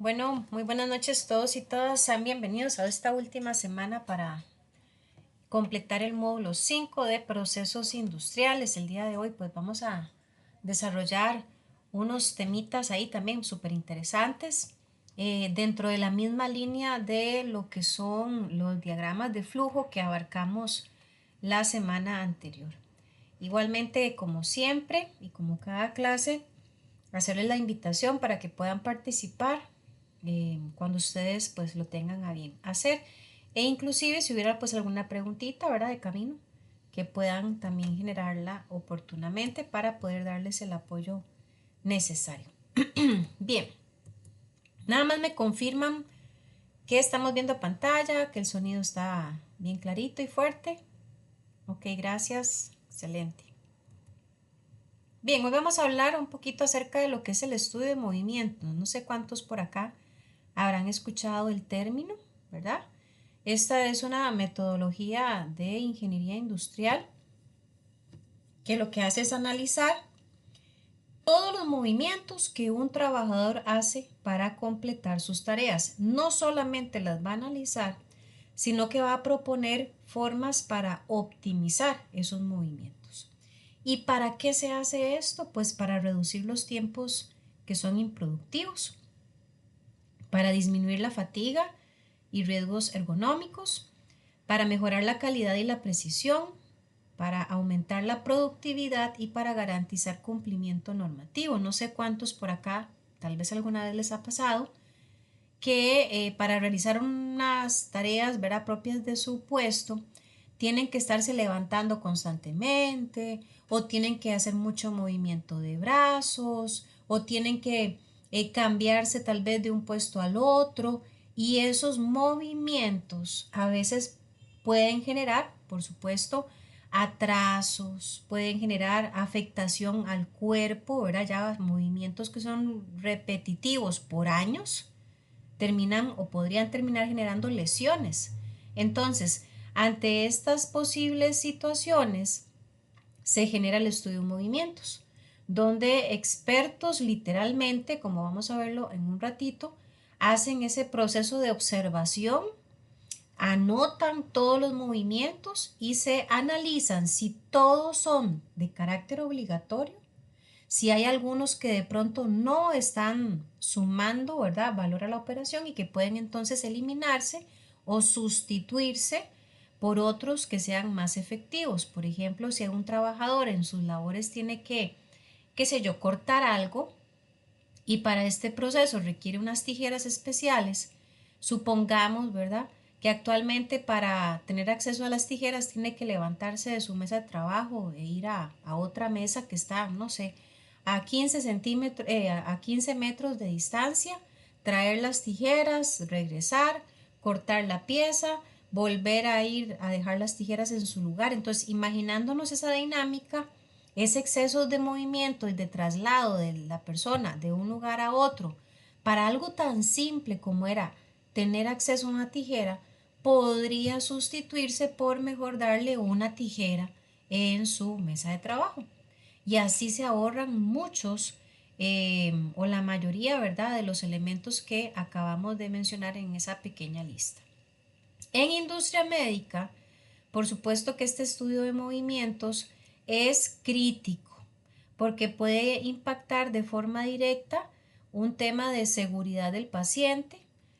Bueno, muy buenas noches todos y todas. Sean bienvenidos a esta última semana para completar el módulo 5 de procesos industriales. El día de hoy pues vamos a desarrollar unos temitas ahí también súper interesantes dentro de la misma línea de lo que son los diagramas de flujo que abarcamos la semana anterior. Igualmente, como siempre y como cada clase, hacerles la invitación para que puedan participar cuando ustedes pues lo tengan a bien hacer, e inclusive si hubiera pues alguna preguntita, ¿verdad?, de camino, que puedan también generarla oportunamente para poder darles el apoyo necesario. Bien, nada más me confirman que estamos viendo pantalla, que el sonido está bien clarito y fuerte. Ok, gracias, excelente. Bien, hoy vamos a hablar un poquito acerca de lo que es el estudio de movimiento. No sé cuántos por acá habrán escuchado el término, ¿verdad? Esta es una metodología de ingeniería industrial que lo que hace es analizar todos los movimientos que un trabajador hace para completar sus tareas. No solamente las va a analizar, sino que va a proponer formas para optimizar esos movimientos. ¿Y para qué se hace esto? Pues para reducir los tiempos que son improductivos, para disminuir la fatiga y riesgos ergonómicos, para mejorar la calidad y la precisión, para aumentar la productividad y para garantizar cumplimiento normativo. No sé cuántos por acá, tal vez alguna vez les ha pasado, que para realizar unas tareas, ¿verdad?, propias de su puesto, tienen que estarse levantando constantemente o tienen que hacer mucho movimiento de brazos o tienen que cambiarse tal vez de un puesto al otro, y esos movimientos a veces pueden generar, por supuesto, atrasos, pueden generar afectación al cuerpo, ¿verdad? Ya movimientos que son repetitivos por años terminan o podrían terminar generando lesiones. Entonces, ante estas posibles situaciones, se genera el estudio de movimientos, donde expertos literalmente, como vamos a verlo en un ratito, hacen ese proceso de observación, anotan todos los movimientos y se analizan si todos son de carácter obligatorio, si hay algunos que de pronto no están sumando, ¿verdad?, valor a la operación y que pueden entonces eliminarse o sustituirse por otros que sean más efectivos. Por ejemplo, si un trabajador en sus labores tiene que, qué sé yo, cortar algo y para este proceso requiere unas tijeras especiales, supongamos, ¿verdad?, que actualmente para tener acceso a las tijeras tiene que levantarse de su mesa de trabajo e ir a otra mesa que está, no sé, a 15 centímetros, a 15 metros de distancia, traer las tijeras, regresar, cortar la pieza, volver a ir a dejar las tijeras en su lugar. Entonces, imaginándonos esa dinámica, ese exceso de movimiento y de traslado de la persona de un lugar a otro para algo tan simple como era tener acceso a una tijera, podría sustituirse por mejor darle una tijera en su mesa de trabajo. Y así se ahorran muchos o la mayoría, ¿verdad?, de los elementos que acabamos de mencionar en esa pequeña lista. En industria médica, por supuesto que este estudio de movimientos es crítico porque puede impactar de forma directa un tema de seguridad del paciente,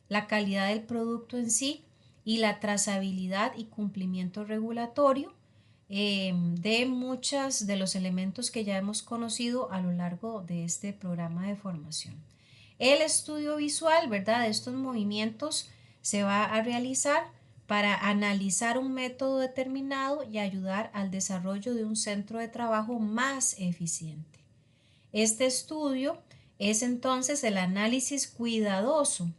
la calidad del producto en sí y la trazabilidad y cumplimiento regulatorio de muchos de los elementos que ya hemos conocido a lo largo de este programa de formación. El estudio visual, ¿verdad?, de estos movimientos se va a realizar para analizar un método determinado y ayudar al desarrollo de un centro de trabajo más eficiente. Este estudio es entonces el análisis cuidadoso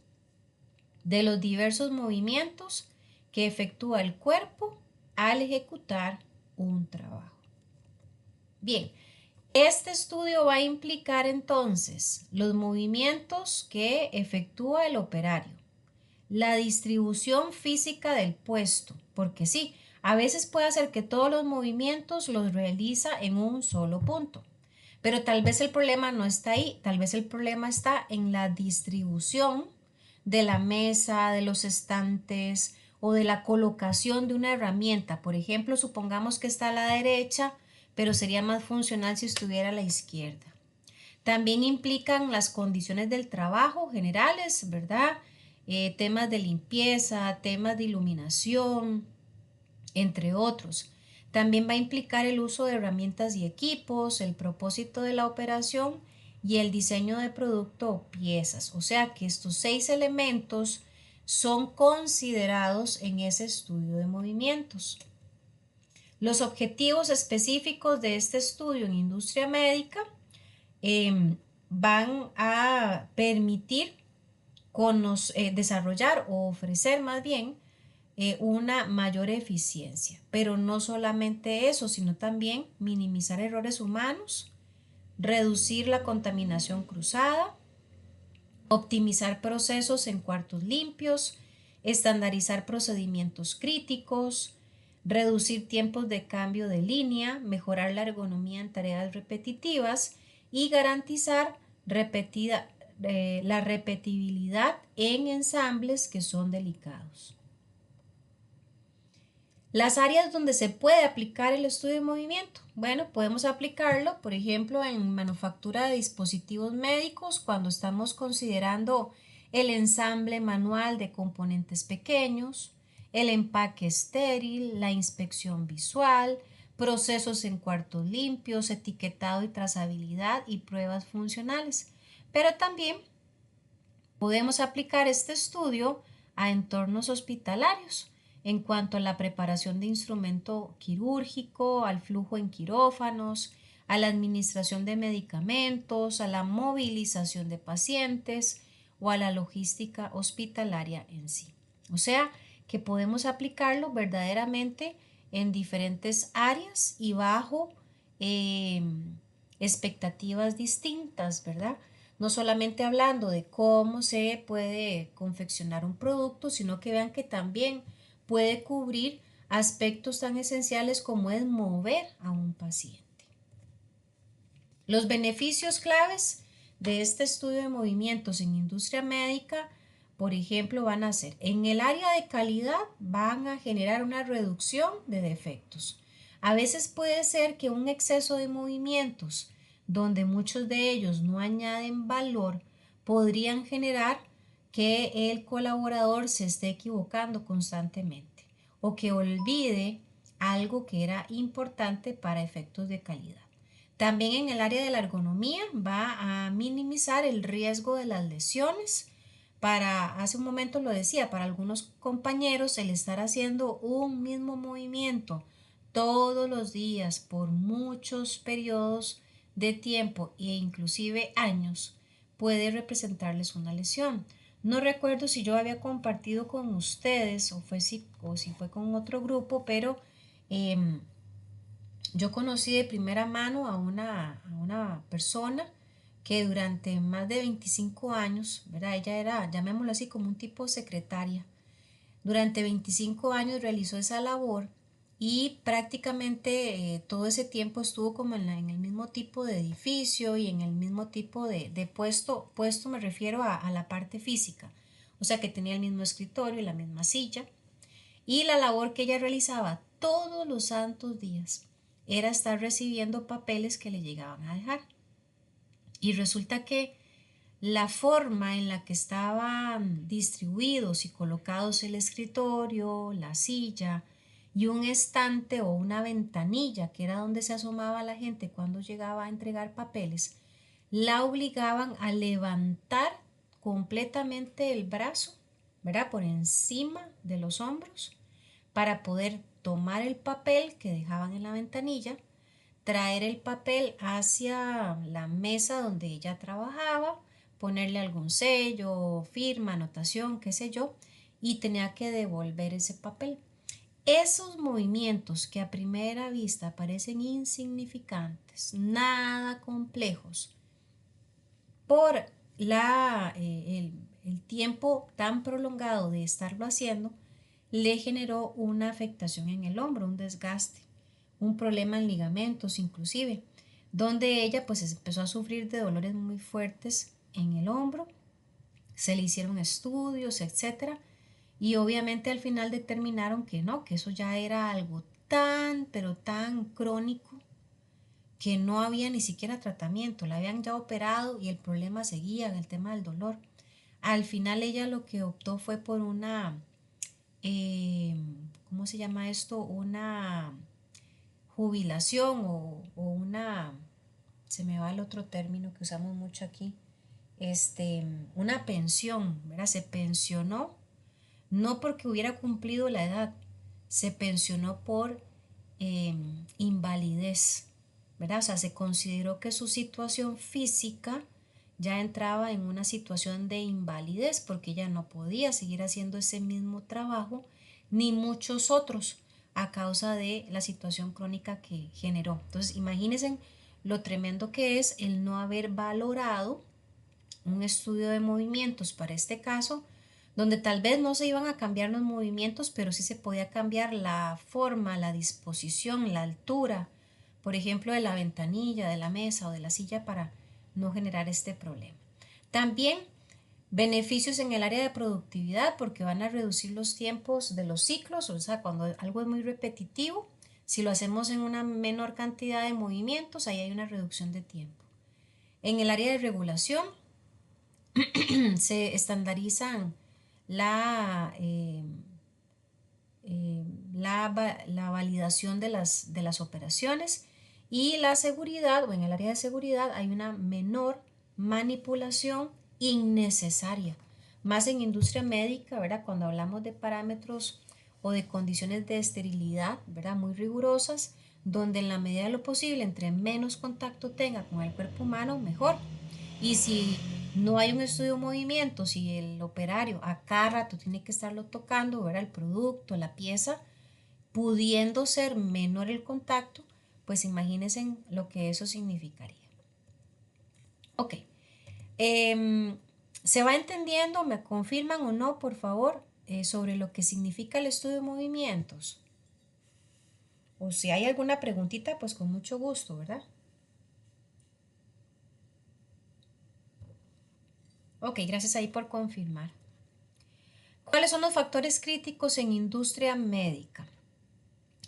de los diversos movimientos que efectúa el cuerpo al ejecutar un trabajo. Bien, este estudio va a implicar entonces los movimientos que efectúa el operario, la distribución física del puesto, porque sí, a veces puede hacer que todos los movimientos los realiza en un solo punto, Pero tal vez el problema no está ahí, tal vez el problema está en la distribución de la mesa, de los estantes o de la colocación de una herramienta. Por ejemplo, supongamos que está a la derecha, pero sería más funcional si estuviera a la izquierda. También implican las condiciones del trabajo generales, ¿verdad? Temas de limpieza, temas de iluminación, entre otros. También va a implicar el uso de herramientas y equipos, el propósito de la operación y el diseño de producto o piezas. O sea que estos 6 elementos son considerados en ese estudio de movimientos. Los objetivos específicos de este estudio en industria médica van a permitir desarrollar o ofrecer más bien una mayor eficiencia. Pero no solamente eso, sino también minimizar errores humanos, reducir la contaminación cruzada, optimizar procesos en cuartos limpios, estandarizar procedimientos críticos, reducir tiempos de cambio de línea, mejorar la ergonomía en tareas repetitivas y garantizar la repetibilidad en ensambles que son delicados. Las áreas donde se puede aplicar el estudio de movimiento. Bueno, podemos aplicarlo, por ejemplo, en manufactura de dispositivos médicos cuando estamos considerando el ensamble manual de componentes pequeños, el empaque estéril, la inspección visual, procesos en cuartos limpios, etiquetado y trazabilidad y pruebas funcionales. Pero también podemos aplicar este estudio a entornos hospitalarios en cuanto a la preparación de instrumento quirúrgico, al flujo en quirófanos, a la administración de medicamentos, a la movilización de pacientes o a la logística hospitalaria en sí. O sea, que podemos aplicarlo verdaderamente en diferentes áreas y bajo expectativas distintas, ¿verdad? No solamente hablando de cómo se puede confeccionar un producto, sino que vean que también puede cubrir aspectos tan esenciales como es mover a un paciente. Los beneficios claves de este estudio de movimientos en industria médica, por ejemplo, van a ser, en el área de calidad van a generar una reducción de defectos. A veces puede ser que un exceso de movimientos, donde muchos de ellos no añaden valor, podrían generar que el colaborador se esté equivocando constantemente o que olvide algo que era importante para efectos de calidad. También en el área de la ergonomía va a minimizar el riesgo de las lesiones. Hace un momento lo decía, para algunos compañeros el estar haciendo un mismo movimiento todos los días por muchos periodos de tiempo e inclusive años puede representarles una lesión. No recuerdo si yo había compartido con ustedes o si fue con otro grupo, pero yo conocí de primera mano a una persona que durante más de 25 años, ¿verdad? Ella era, llamémoslo así, como un tipo secretaria. Durante 25 años realizó esa labor y prácticamente todo ese tiempo estuvo como en el mismo tipo de edificio y en el mismo tipo de puesto me refiero a la parte física, o sea que tenía el mismo escritorio y la misma silla y la labor que ella realizaba todos los santos días era estar recibiendo papeles que le llegaban a dejar. Y resulta que la forma en la que estaban distribuidos y colocados el escritorio, la silla y un estante o una ventanilla, que era donde se asomaba la gente cuando llegaba a entregar papeles, la obligaban a levantar completamente el brazo, ¿verdad? Por encima de los hombros para poder tomar el papel que dejaban en la ventanilla, traer el papel hacia la mesa donde ella trabajaba, ponerle algún sello, firma, anotación, qué sé yo, y tenía que devolver ese papel. Esos movimientos que a primera vista parecen insignificantes, nada complejos, por el tiempo tan prolongado de estarlo haciendo, le generó una afectación en el hombro, un desgaste, un problema en ligamentos inclusive. donde ella pues empezó a sufrir de dolores muy fuertes en el hombro, se le hicieron estudios, etcétera, y obviamente al final determinaron que no, que eso ya era algo tan, pero tan crónico que no había ni siquiera tratamiento, la habían ya operado y el problema seguía en el tema del dolor. Al final ella lo que optó fue por una, eh, ¿cómo se llama esto? Una jubilación o una, se me va el otro término que usamos mucho aquí, una pensión, ¿verdad? Se pensionó no porque hubiera cumplido la edad, se pensionó por eh, invalidez, ¿verdad? O sea, se consideró que su situación física ya entraba en una situación de invalidez porque ella no podía seguir haciendo ese mismo trabajo ni muchos otros a causa de la situación crónica que generó. Entonces, imagínense lo tremendo que es el no haber valorado un estudio de movimientos para este caso, donde tal vez no se iban a cambiar los movimientos, pero sí se podía cambiar la forma, la disposición, la altura, por ejemplo, de la ventanilla, de la mesa o de la silla para no generar este problema. También beneficios en el área de productividad porque van a reducir los tiempos de los ciclos, o sea, cuando algo es muy repetitivo, si lo hacemos en una menor cantidad de movimientos, ahí hay una reducción de tiempo. En el área de regulación, se estandarizan la, la validación de las operaciones y la seguridad, o en el área de seguridad hay una menor manipulación innecesaria, más en industria médica, ¿verdad? Cuando hablamos de parámetros o de condiciones de esterilidad, ¿verdad? Muy rigurosas, donde en la medida de lo posible, entre menos contacto tenga con el cuerpo humano, mejor. Y si no hay un estudio de movimiento, si el operario a cada rato tiene que estarlo tocando, ver el producto, la pieza, pudiendo ser menor el contacto, pues imagínense lo que eso significaría. Ok, em, ¿se va entendiendo? ¿Me confirman o no, por favor, sobre lo que significa el estudio de movimientos? O si hay alguna preguntita, pues con mucho gusto, ¿verdad? Ok, gracias ahí por confirmar. ¿Cuáles son los factores críticos en industria médica?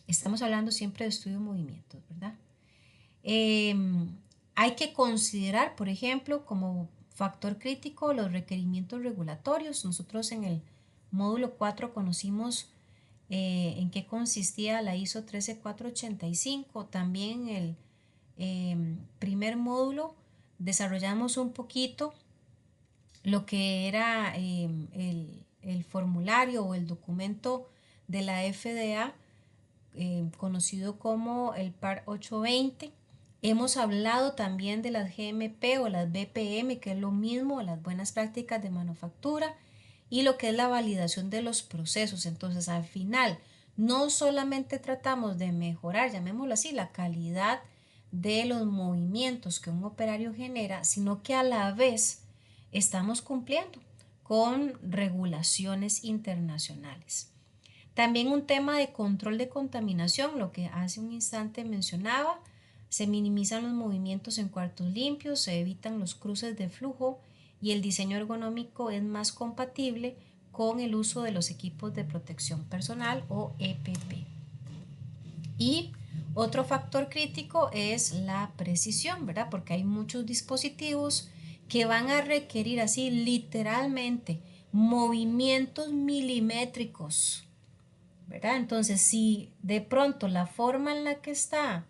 Estamos hablando siempre de estudio de movimientos, ¿verdad? Hay que considerar, por ejemplo, como factor crítico los requerimientos regulatorios. Nosotros en el módulo 4 conocimos en qué consistía la ISO 13485. También en el primer módulo desarrollamos un poquito lo que era el formulario o el documento de la FDA, conocido como el PAR 820. Hemos hablado también de las GMP o las BPM, que es lo mismo, las buenas prácticas de manufactura, y lo que es la validación de los procesos. Entonces, al final, no solamente tratamos de mejorar, llamémoslo así, la calidad de los movimientos que un operario genera, sino que a la vez estamos cumpliendo con regulaciones internacionales. También un tema de control de contaminación, lo que hace un instante mencionaba, se minimizan los movimientos en cuartos limpios, se evitan los cruces de flujo y el diseño ergonómico es más compatible con el uso de los equipos de protección personal o EPP. Y otro factor crítico es la precisión, ¿verdad? Porque hay muchos dispositivos que van a requerir así literalmente movimientos milimétricos, ¿verdad? Entonces, si de pronto la forma en la que está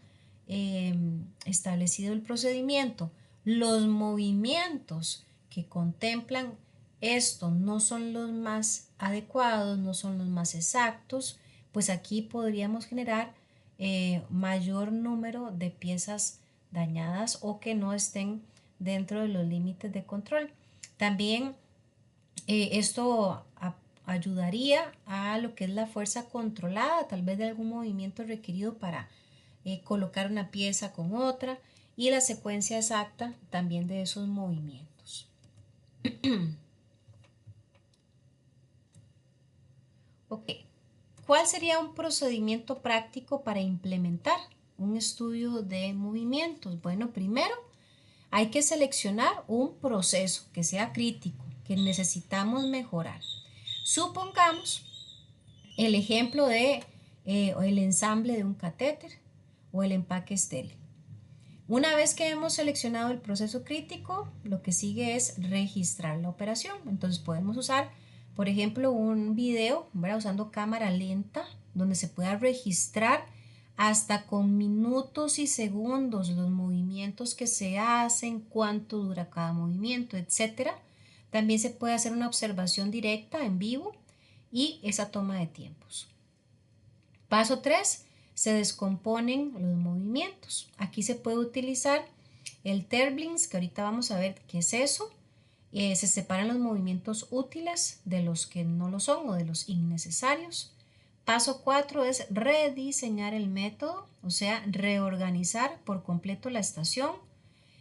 establecido el procedimiento, los movimientos que contemplan esto no son los más adecuados, no son los más exactos, pues aquí podríamos generar mayor número de piezas dañadas o que no estén dentro de los límites de control. También esto ayudaría a lo que es la fuerza controlada, tal vez de algún movimiento requerido para colocar una pieza con otra y la secuencia exacta también de esos movimientos. Ok, ¿cuál sería un procedimiento práctico para implementar un estudio de movimientos? Bueno, primero hay que seleccionar un proceso que sea crítico, que necesitamos mejorar. Supongamos el ejemplo de el ensamble de un catéter o el empaque estéril. Una vez que hemos seleccionado el proceso crítico, lo que sigue es registrar la operación. Entonces podemos usar, por ejemplo, un video, ¿verdad? Usando cámara lenta, donde se pueda registrar hasta con minutos y segundos los movimientos que se hacen, cuánto dura cada movimiento, etcétera. También se puede hacer una observación directa en vivo y esa toma de tiempos. Paso 3, se descomponen los movimientos. Aquí se puede utilizar el Terblings, que ahorita vamos a ver qué es eso. Se separan los movimientos útiles de los que no lo son o de los innecesarios. Paso 4 es rediseñar el método, o sea, reorganizar por completo la estación.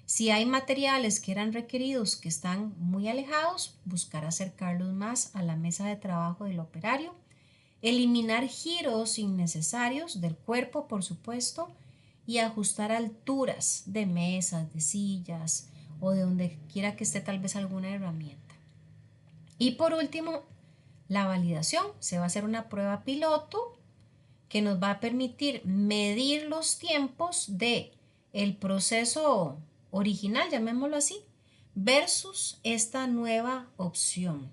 Si hay materiales que eran requeridos que están muy alejados, buscar acercarlos más a la mesa de trabajo del operario. Eliminar giros innecesarios del cuerpo, por supuesto, y ajustar alturas de mesas, de sillas o de donde quiera que esté tal vez alguna herramienta. Y por último, la validación. Se va a hacer una prueba piloto que nos va a permitir medir los tiempos de el proceso original, llamémoslo así, versus esta nueva opción.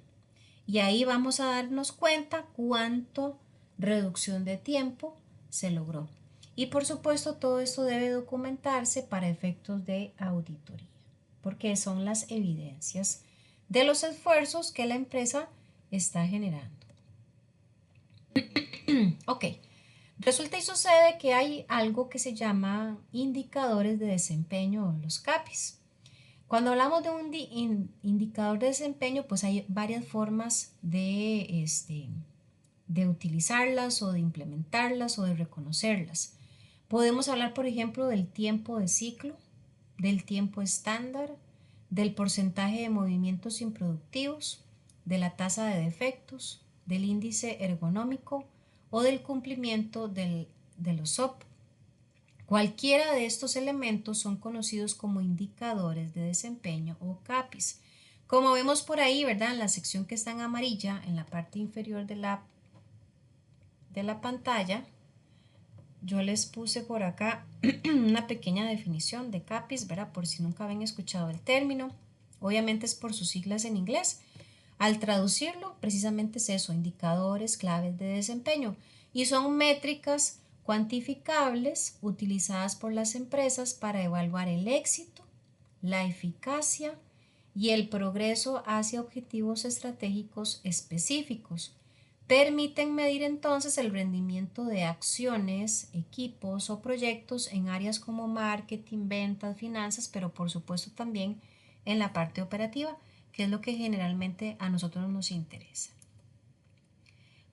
Y ahí vamos a darnos cuenta cuánto reducción de tiempo se logró. Y por supuesto todo esto debe documentarse para efectos de auditoría, porque son las evidencias de los esfuerzos que la empresa está generando. Ok, resulta y sucede que hay algo que se llama indicadores de desempeño, los CAPIs. Cuando hablamos de un indicador de desempeño, pues hay varias formas de utilizarlas o de implementarlas o de reconocerlas. Podemos hablar, por ejemplo, del tiempo de ciclo, del tiempo estándar, del porcentaje de movimientos improductivos, de la tasa de defectos, del índice ergonómico o del cumplimiento de los SOP. Cualquiera de estos elementos son conocidos como indicadores de desempeño o CAPIs. Como vemos por ahí, ¿verdad? En la sección que está en amarilla, en la parte inferior de la pantalla, yo les puse por acá una pequeña definición de CAPIs, ¿verdad? Por si nunca habían escuchado el término. Obviamente es por sus siglas en inglés. Al traducirlo, precisamente es eso, indicadores claves de desempeño. Y son métricas cuantificables utilizadas por las empresas para evaluar el éxito, la eficacia y el progreso hacia objetivos estratégicos específicos. Permiten medir entonces el rendimiento de acciones, equipos o proyectos en áreas como marketing, ventas, finanzas, pero por supuesto también en la parte operativa, que es lo que generalmente a nosotros nos interesa.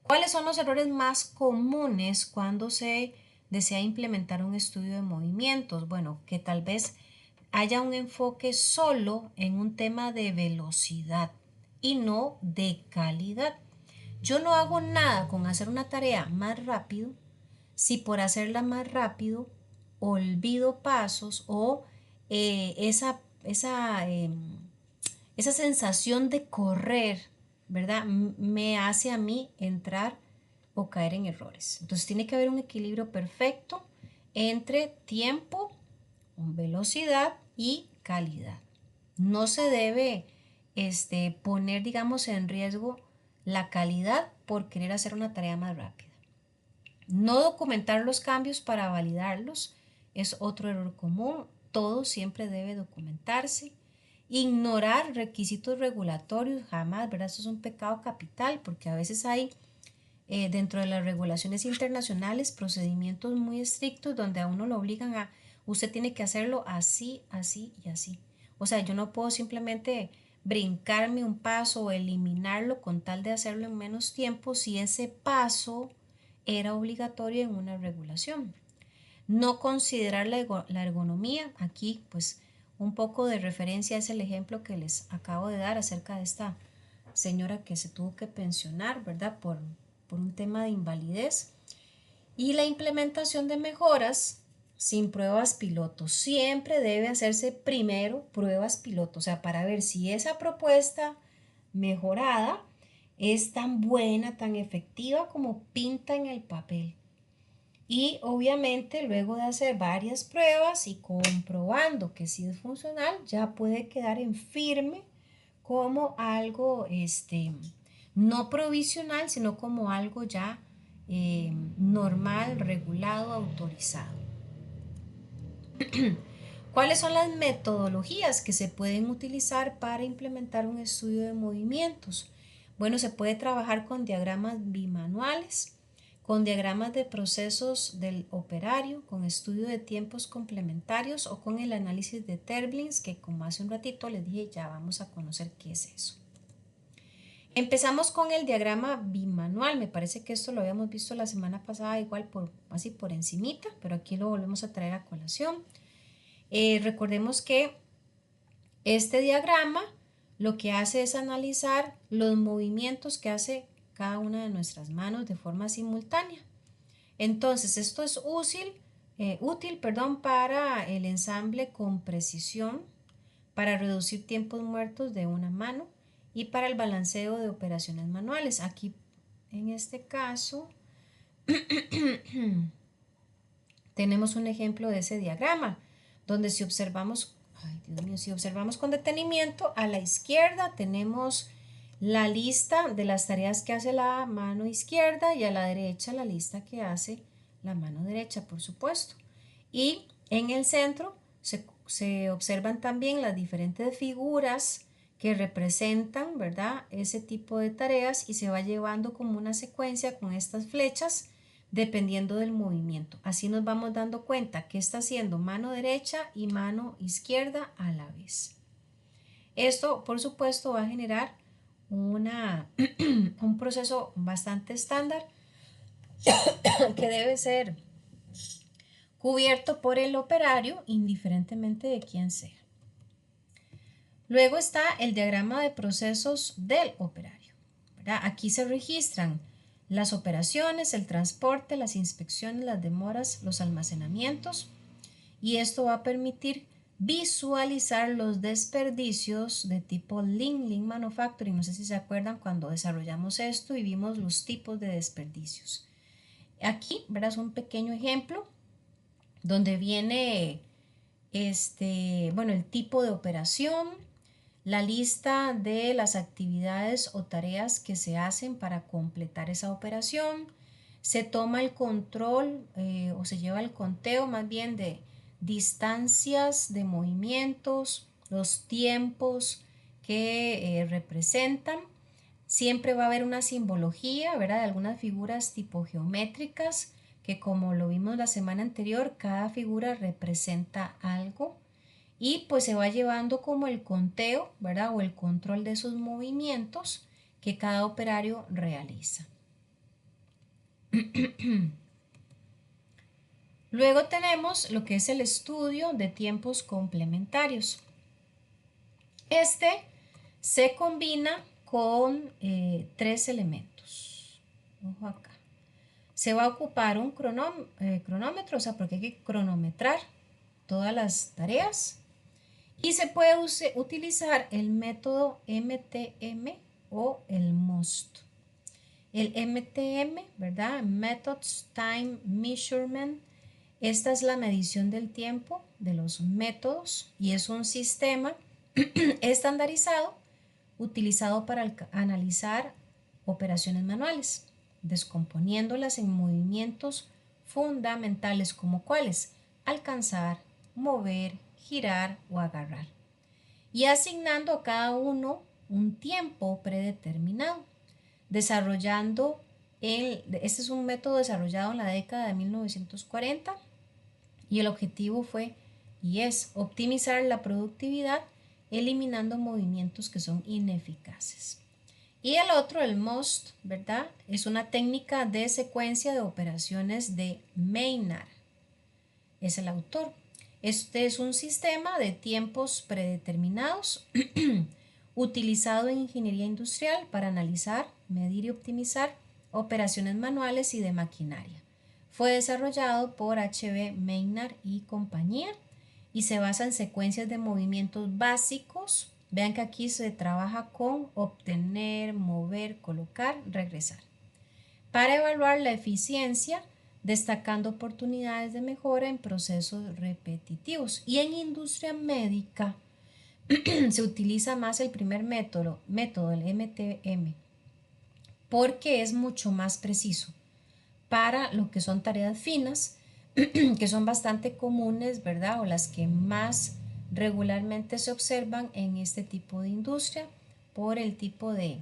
¿Cuáles son los errores más comunes cuando se desea implementar un estudio de movimientos? Bueno, que tal vez haya un enfoque solo en un tema de velocidad y no de calidad. Yo no hago nada con hacer una tarea más rápido si por hacerla más rápido olvido pasos o esa sensación de correr, ¿verdad? Me hace a mí entrar o caer en errores. Entonces tiene que haber un equilibrio perfecto entre tiempo, velocidad y calidad. No se debe poner, digamos, en riesgo la calidad por querer hacer una tarea más rápida. No documentar los cambios para validarlos es otro error común. Todo siempre debe documentarse. Ignorar requisitos regulatorios, jamás, ¿verdad? Eso es un pecado capital porque a veces hay dentro de las regulaciones internacionales procedimientos muy estrictos donde a uno lo obligan a, usted tiene que hacerlo así, así y así. O sea, yo no puedo simplemente brincarme un paso o eliminarlo con tal de hacerlo en menos tiempo si ese paso era obligatorio en una regulación. No considerar la ergonomía, aquí pues un poco de referencia es el ejemplo que les acabo de dar acerca de esta señora que se tuvo que pensionar, ¿verdad? Por un tema de invalidez. Y la implementación de mejoras sin pruebas piloto. Siempre debe hacerse primero pruebas piloto, o sea, para ver si esa propuesta mejorada es tan buena, tan efectiva como pinta en el papel. Y obviamente luego de hacer varias pruebas y comprobando que sí es funcional, ya puede quedar en firme como algo no provisional, sino como algo ya normal, regulado, autorizado. ¿Cuáles son las metodologías que se pueden utilizar para implementar un estudio de movimientos? Bueno, se puede trabajar con diagramas bimanuales, con diagramas de procesos del operario, con estudio de tiempos complementarios o con el análisis de Terblins, que como hace un ratito les dije, ya vamos a conocer qué es eso. Empezamos con el diagrama bimanual. Me parece que esto lo habíamos visto la semana pasada igual así por encimita, pero aquí lo volvemos a traer a colación. Recordemos que este diagrama lo que hace es analizar los movimientos que hace cada una de nuestras manos de forma simultánea. Entonces, esto es útil para el ensamble con precisión, para reducir tiempos muertos de una mano y para el balanceo de operaciones manuales. Aquí, en este caso, tenemos un ejemplo de ese diagrama, donde si observamos, si observamos con detenimiento, a la izquierda tenemos la lista de las tareas que hace la mano izquierda y a la derecha la lista que hace la mano derecha, por supuesto. Y en el centro se observan también las diferentes figuras que representan, ¿verdad?, ese tipo de tareas y se va llevando como una secuencia con estas flechas dependiendo del movimiento. Así nos vamos dando cuenta que está haciendo mano derecha y mano izquierda a la vez. Esto, por supuesto, va a generar un proceso bastante estándar que debe ser cubierto por el operario indiferentemente de quién sea. Luego está el diagrama de procesos del operario, ¿verdad? Aquí se registran las operaciones, el transporte, las inspecciones, las demoras, los almacenamientos, y esto va a permitir visualizar los desperdicios de tipo Lean Manufacturing. No sé si se acuerdan cuando desarrollamos esto y vimos los tipos de desperdicios. Aquí verás un pequeño ejemplo donde viene el tipo de operación, la lista de las actividades o tareas que se hacen para completar esa operación, se toma el control o se lleva el conteo más bien de distancias de movimientos, los tiempos que representan. Siempre va a haber una simbología, ¿verdad?, de algunas figuras tipo geométricas que, como lo vimos la semana anterior, cada figura representa algo y pues se va llevando como el conteo, ¿verdad?, o el control de esos movimientos que cada operario realiza. Luego tenemos lo que es el estudio de tiempos complementarios. Este se combina con tres elementos. Ojo acá. Se va a ocupar un cronómetro, o sea, porque hay que cronometrar todas las tareas. Y se puede utilizar el método MTM o el MOST. El MTM, ¿verdad? Methods Time Measurement. Esta es la medición del tiempo de los métodos y es un sistema estandarizado utilizado para analizar operaciones manuales, descomponiéndolas en movimientos fundamentales como cuáles: alcanzar, mover, girar o agarrar, y asignando a cada uno un tiempo predeterminado, desarrollando este es un método desarrollado en la década de 1940 y el objetivo fue y es optimizar la productividad eliminando movimientos que son ineficaces. Y el otro, el MOST, ¿verdad?, es una técnica de secuencia de operaciones de Maynard. Es el autor. Este es un sistema de tiempos predeterminados utilizado en ingeniería industrial para analizar, medir y optimizar operaciones manuales y de maquinaria, Fue desarrollado por H.B. Maynard y compañía y se basa en secuencias de movimientos básicos. Vean que aquí se trabaja con obtener, mover, colocar, regresar. Para evaluar la eficiencia, destacando oportunidades de mejora en procesos repetitivos. Y en industria médica se utiliza más el primer método, el MTM, porque es mucho más preciso para lo que son tareas finas, que son bastante comunes, ¿verdad? O las que más regularmente se observan en este tipo de industria por el tipo de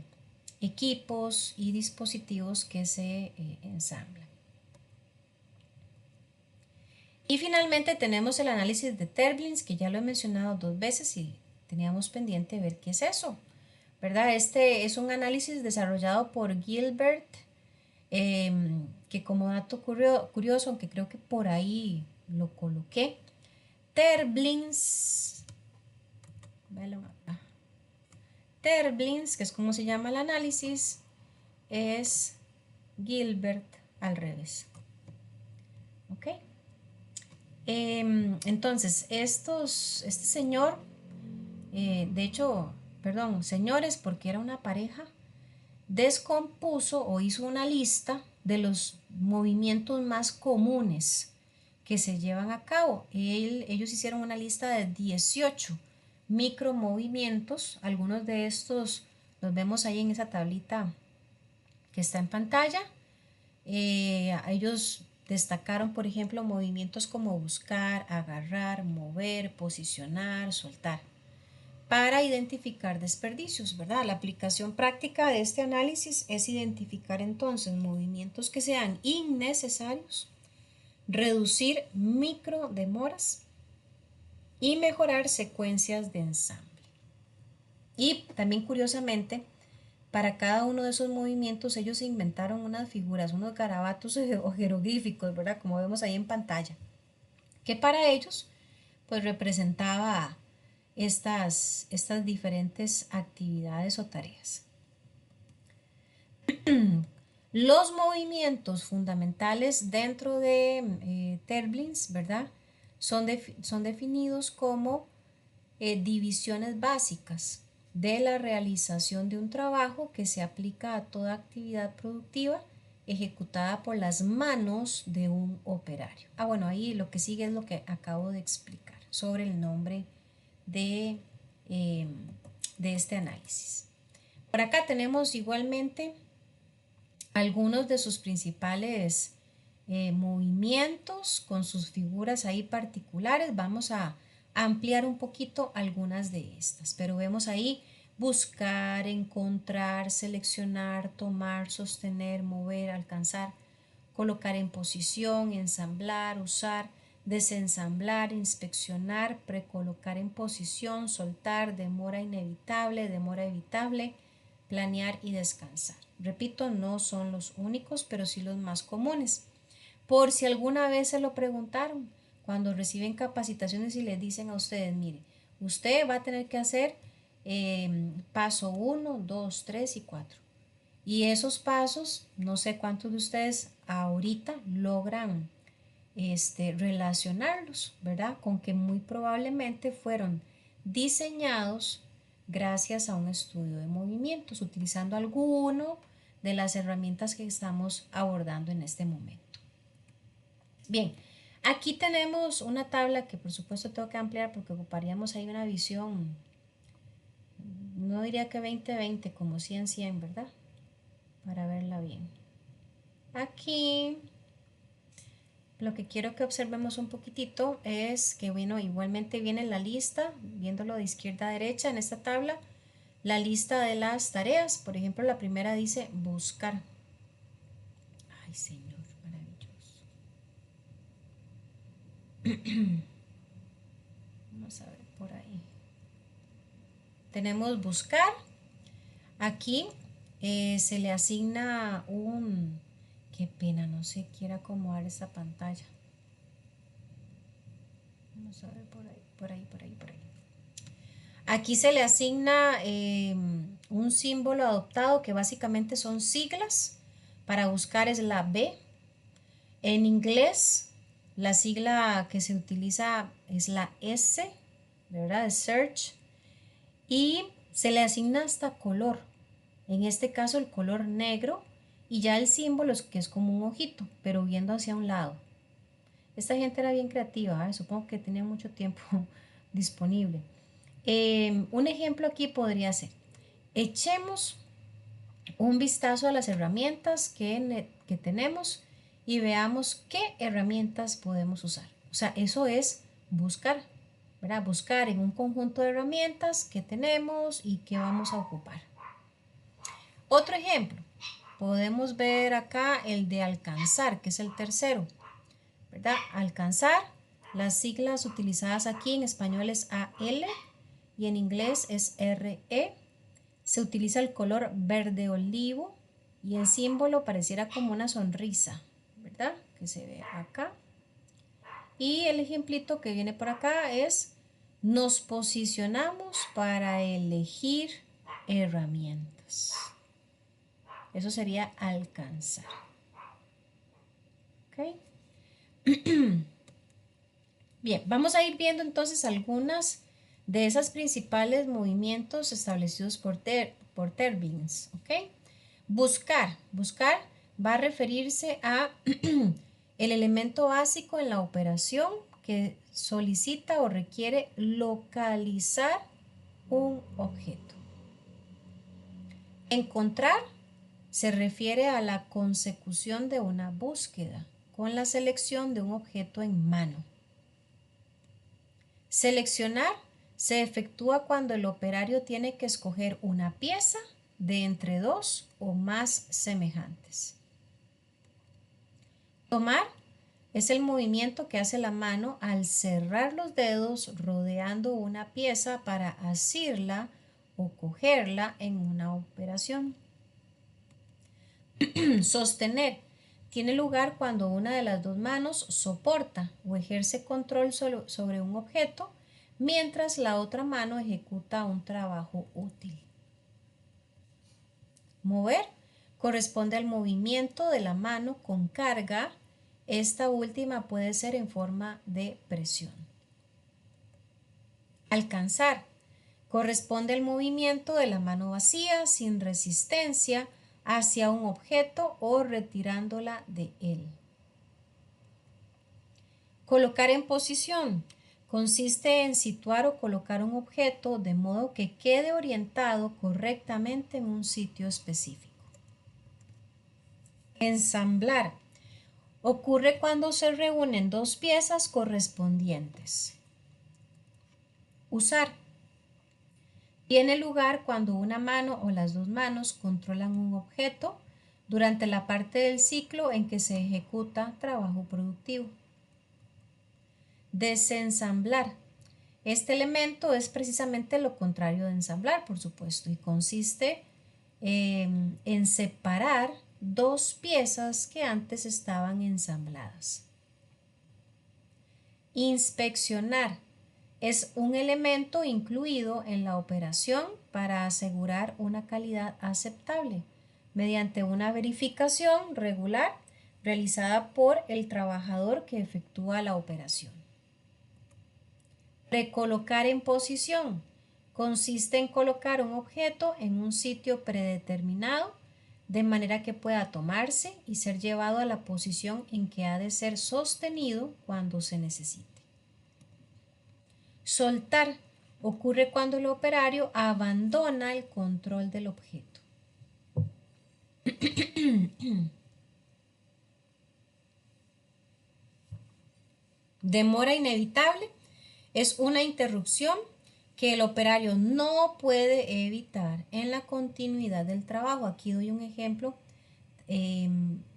equipos y dispositivos que se ensamblan. Y finalmente tenemos el análisis de Terblins, que ya lo he mencionado 2 veces y teníamos pendiente ver qué es eso, ¿verdad? Este es un análisis desarrollado por Gilbert, que como dato curioso, aunque creo que por ahí lo coloqué, Terblins, Terblins, que es como se llama el análisis, es Gilbert al revés. ¿Ok? Entonces, este señor, de hecho, perdón, señores, porque era una pareja, descompuso o hizo una lista de los movimientos más comunes que se llevan a cabo. Ellos hicieron una lista de 18 micromovimientos. Algunos de estos los vemos ahí en esa tablita que está en pantalla. Ellos destacaron, por ejemplo, movimientos como buscar, agarrar, mover, posicionar, soltar, para identificar desperdicios, ¿verdad? La aplicación práctica de este análisis es identificar entonces movimientos que sean innecesarios, reducir microdemoras y mejorar secuencias de ensamble. Y también curiosamente, para cada uno de esos movimientos ellos inventaron unas figuras, unos garabatos o jeroglíficos, ¿verdad? Como vemos ahí en pantalla, que para ellos pues representaba estas diferentes actividades o tareas. Los movimientos fundamentales dentro de Terblins, ¿verdad? Son definidos como divisiones básicas de la realización de un trabajo que se aplica a toda actividad productiva ejecutada por las manos de un operario. Bueno, ahí lo que sigue es lo que acabo de explicar sobre el nombre de, eh, de este análisis. Por acá tenemos igualmente algunos de sus principales movimientos con sus figuras ahí particulares. Vamos a ampliar un poquito algunas de estas, pero vemos ahí buscar, encontrar, seleccionar, tomar, sostener, mover, alcanzar, colocar en posición, ensamblar, usar, desensamblar, inspeccionar, precolocar en posición, soltar, demora inevitable, demora evitable, planear y descansar. Repito, no son los únicos, pero sí los más comunes. Por si alguna vez se lo preguntaron, cuando reciben capacitaciones y les dicen a ustedes, mire, usted va a tener que hacer paso 1, 2, 3 y 4. Y esos pasos, no sé cuántos de ustedes ahorita logran relacionarlos, ¿verdad? Con que muy probablemente fueron diseñados gracias a un estudio de movimientos, utilizando alguno de las herramientas que estamos abordando en este momento. Bien, aquí tenemos una tabla que por supuesto tengo que ampliar porque ocuparíamos ahí una visión, no diría que 20-20, como 100-100, ¿verdad? Para verla bien. Aquí lo que quiero que observemos un poquitito es que, bueno, igualmente viene la lista, viéndolo de izquierda a derecha en esta tabla, la lista de las tareas. Por ejemplo, la primera dice buscar. Ay, Señor, maravilloso. Vamos a ver por ahí. Tenemos buscar. Aquí se le asigna un... Qué pena, no se quiere acomodar esta pantalla. Vamos a ver por ahí. Aquí se le asigna un símbolo adoptado que básicamente son siglas. Para buscar es la B. En inglés, la sigla que se utiliza es la S, ¿verdad? De search. Y se le asigna hasta color. En este caso el color negro y ya el símbolo es que es como un ojito, pero viendo hacia un lado. Esta gente era bien creativa, ¿eh? Supongo que tenía mucho tiempo disponible. Un ejemplo aquí podría ser, echemos un vistazo a las herramientas que tenemos y veamos qué herramientas podemos usar. O sea, eso es buscar, ¿verdad? Buscar en un conjunto de herramientas que tenemos y que vamos a ocupar. Otro ejemplo, podemos ver acá el de alcanzar, que es el tercero, ¿verdad? Alcanzar, las siglas utilizadas aquí en español es AL y en inglés es RE. Se utiliza el color verde olivo y el símbolo pareciera como una sonrisa, ¿verdad? Que se ve acá. Y el ejemplito que viene por acá es nos posicionamos para elegir herramientas. Eso sería alcanzar. ¿Ok? Bien, vamos a ir viendo entonces algunas de esas principales movimientos establecidos por Tervins. ¿Ok? Buscar va a referirse a el elemento básico en la operación que solicita o requiere localizar un objeto. Encontrar se refiere a la consecución de una búsqueda con la selección de un objeto en mano. Seleccionar se efectúa cuando el operario tiene que escoger una pieza de entre dos o más semejantes. Tomar es el movimiento que hace la mano al cerrar los dedos rodeando una pieza para asirla o cogerla en una operación. Sostener tiene lugar cuando una de las dos manos soporta o ejerce control sobre un objeto mientras la otra mano ejecuta un trabajo útil. Mover corresponde al movimiento de la mano con carga. Esta última puede ser en forma de presión. Alcanzar corresponde al movimiento de la mano vacía sin resistencia hacia un objeto o retirándola de él. Colocar en posición consiste en situar o colocar un objeto de modo que quede orientado correctamente en un sitio específico. Ensamblar ocurre cuando se reúnen dos piezas correspondientes. Usar tiene lugar cuando una mano o las dos manos controlan un objeto durante la parte del ciclo en que se ejecuta trabajo productivo. Desensamblar. Este elemento es precisamente lo contrario de ensamblar, por supuesto, y consiste en separar dos piezas que antes estaban ensambladas. Inspeccionar es un elemento incluido en la operación para asegurar una calidad aceptable mediante una verificación regular realizada por el trabajador que efectúa la operación. Recolocar en posición consiste en colocar un objeto en un sitio predeterminado de manera que pueda tomarse y ser llevado a la posición en que ha de ser sostenido cuando se necesite. Soltar ocurre cuando el operario abandona el control del objeto. Demora inevitable es una interrupción que el operario no puede evitar en la continuidad del trabajo. Aquí doy un ejemplo.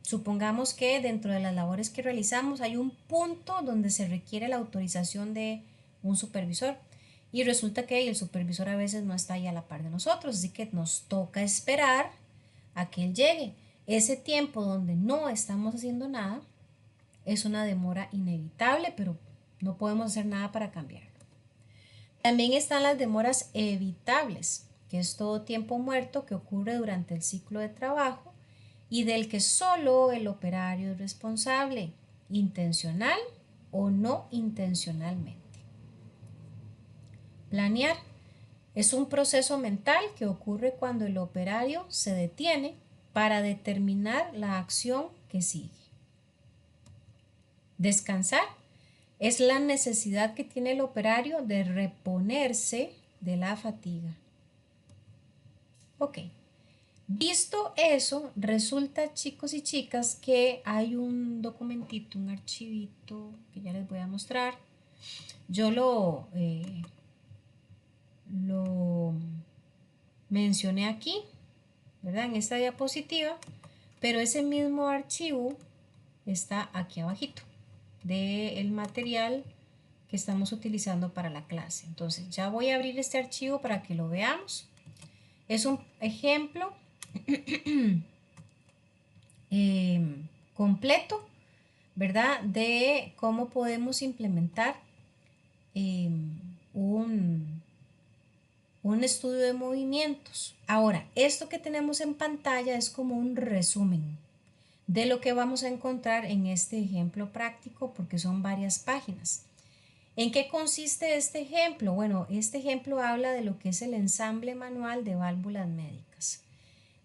Supongamos que dentro de las labores que realizamos hay un punto donde se requiere la autorización de un supervisor y resulta que el supervisor a veces no está ahí a la par de nosotros, así que nos toca esperar a que él llegue. Ese tiempo donde no estamos haciendo nada es una demora inevitable, pero no podemos hacer nada para cambiarlo. También están las demoras evitables, que es todo tiempo muerto que ocurre durante el ciclo de trabajo y del que solo el operario es responsable, intencional o no intencionalmente. Planear es un proceso mental que ocurre cuando el operario se detiene para determinar la acción que sigue. Descansar es la necesidad que tiene el operario de reponerse de la fatiga. Ok, visto eso, resulta, chicos y chicas, que hay un documentito, un archivito que ya les voy a mostrar. Yo lo mencioné aquí, ¿verdad? En esta diapositiva, pero ese mismo archivo está aquí abajito del material que estamos utilizando para la clase. Entonces ya voy a abrir este archivo para que lo veamos. Es un ejemplo completo, ¿verdad? De cómo podemos implementar un estudio de movimientos. Ahora, esto que tenemos en pantalla es como un resumen de lo que vamos a encontrar en este ejemplo práctico porque son varias páginas. ¿En qué consiste este ejemplo? Bueno, este ejemplo habla de lo que es el ensamble manual de válvulas médicas.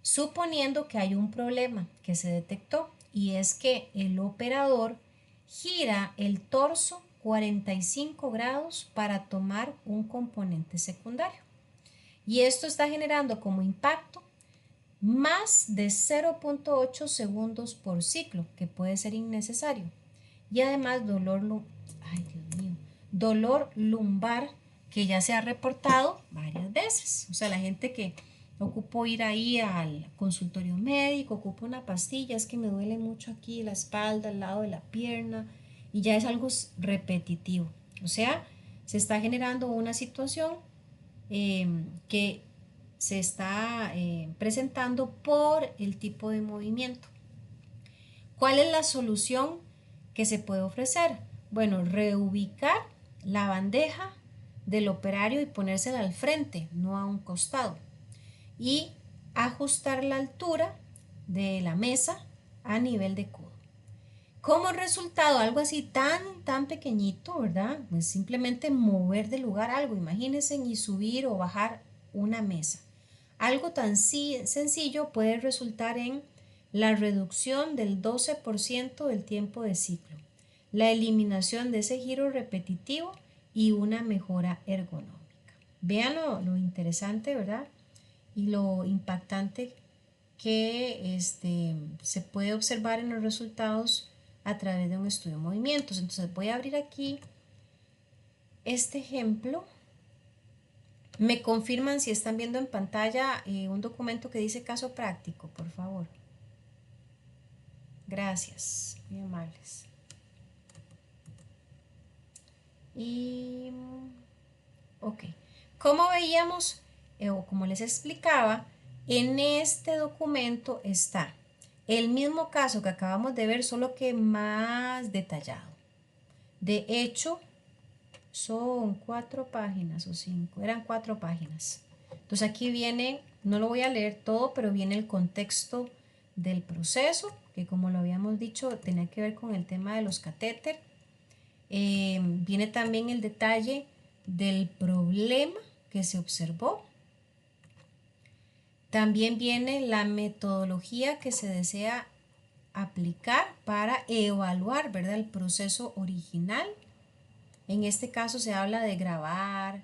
Suponiendo que hay un problema que se detectó y es que el operador gira el torso 45 grados para tomar un componente secundario. Y esto está generando como impacto más de 0.8 segundos por ciclo, que puede ser innecesario. Y además dolor lumbar que ya se ha reportado varias veces. O sea, la gente que ocupó ir ahí al consultorio médico, ocupa una pastilla, es que me duele mucho aquí la espalda, al lado de la pierna, y ya es algo repetitivo. O sea, se está generando una situación que se está presentando por el tipo de movimiento. ¿Cuál es la solución que se puede ofrecer? Bueno, reubicar la bandeja del operario y ponérsela al frente, no a un costado. Y ajustar la altura de la mesa a nivel de codo. Como resultado, algo así tan pequeñito, ¿verdad? Pues simplemente mover de lugar algo, imagínense, y subir o bajar una mesa. Algo tan sencillo puede resultar en la reducción del 12% del tiempo de ciclo, la eliminación de ese giro repetitivo y una mejora ergonómica. Vean lo interesante, ¿verdad? Y lo impactante que se puede observar en los resultados a través de un estudio de movimientos. Entonces voy a abrir aquí este ejemplo. Me confirman si están viendo en pantalla un documento que dice caso práctico, por favor. Gracias, muy amables. Y, ok, como veíamos, o como les explicaba, en este documento está el mismo caso que acabamos de ver, solo que más detallado. De hecho, son 4 páginas o 5, eran 4 páginas. Entonces aquí viene, no lo voy a leer todo, pero viene el contexto del proceso, que como lo habíamos dicho, tenía que ver con el tema de los catéter. Viene también el detalle del problema que se observó. También viene la metodología que se desea aplicar para evaluar, ¿verdad?, el proceso original. En este caso se habla de grabar,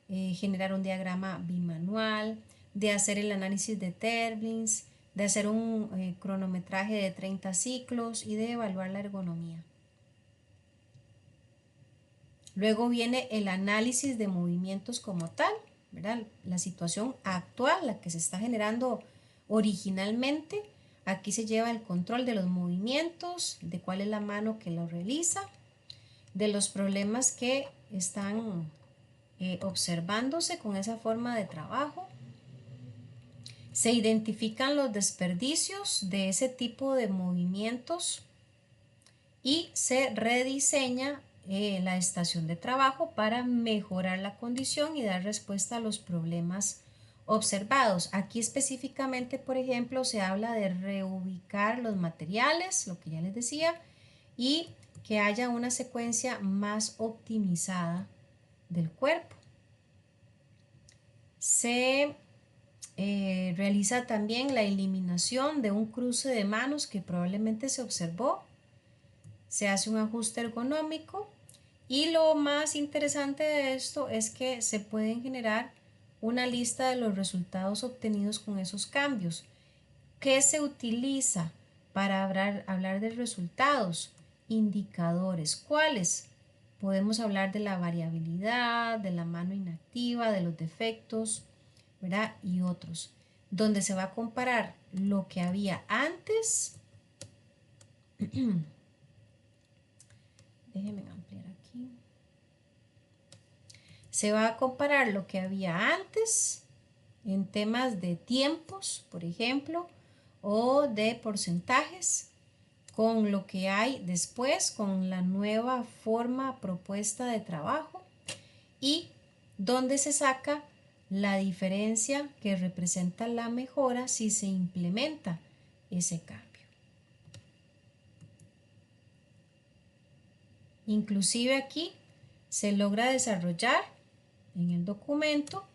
generar un diagrama bimanual, de hacer el análisis de Terblins, de hacer un cronometraje de 30 ciclos y de evaluar la ergonomía. Luego viene el análisis de movimientos como tal, ¿verdad? La situación actual, la que se está generando originalmente. Aquí se lleva el control de los movimientos, de cuál es la mano que lo realiza, de los problemas que están observándose con esa forma de trabajo. Se identifican los desperdicios de ese tipo de movimientos y se rediseña la estación de trabajo para mejorar la condición y dar respuesta a los problemas observados. Aquí específicamente, por ejemplo, se habla de reubicar los materiales, lo que ya les decía, y que haya una secuencia más optimizada del cuerpo. Se realiza también la eliminación de un cruce de manos que probablemente se observó. Se hace un ajuste ergonómico y lo más interesante de esto es que se pueden generar una lista de los resultados obtenidos con esos cambios. ¿Qué se utiliza para hablar de resultados? Indicadores. ¿Cuáles? Podemos hablar de la variabilidad, de la mano inactiva, de los defectos, ¿verdad? Y otros, donde se va a comparar lo que había antes. Déjenme ampliar aquí. Se va a comparar lo que había antes en temas de tiempos, por ejemplo, o de porcentajes, con lo que hay después, con la nueva forma propuesta de trabajo y donde se saca la diferencia que representa la mejora si se implementa ese cambio. Inclusive aquí se logra desarrollar en el documento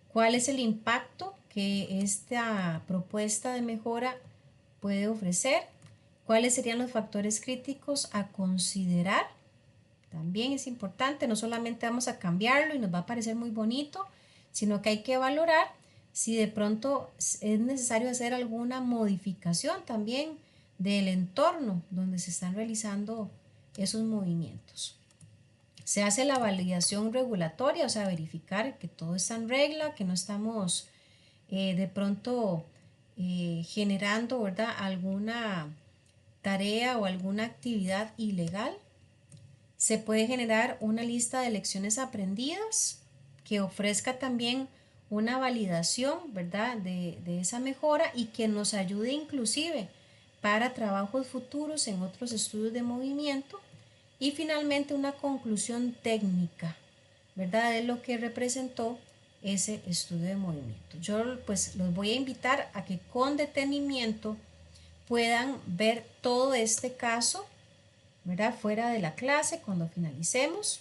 cuál es el impacto que esta propuesta de mejora puede ofrecer, cuáles serían los factores críticos a considerar. También es importante, no solamente vamos a cambiarlo y nos va a parecer muy bonito, sino que hay que valorar si de pronto es necesario hacer alguna modificación también del entorno donde se están realizando esos movimientos. Se hace la validación regulatoria, o sea, verificar que todo está en regla, que no estamos de pronto generando, ¿verdad?, alguna tarea o alguna actividad ilegal. Se puede generar una lista de lecciones aprendidas que ofrezca también una validación, ¿verdad?, de esa mejora y que nos ayude inclusive para trabajos futuros en otros estudios de movimiento. Y finalmente una conclusión técnica, ¿verdad?, de lo que representó ese estudio de movimiento. Yo pues los voy a invitar a que con detenimiento puedan ver todo este caso, ¿verdad?, fuera de la clase cuando finalicemos,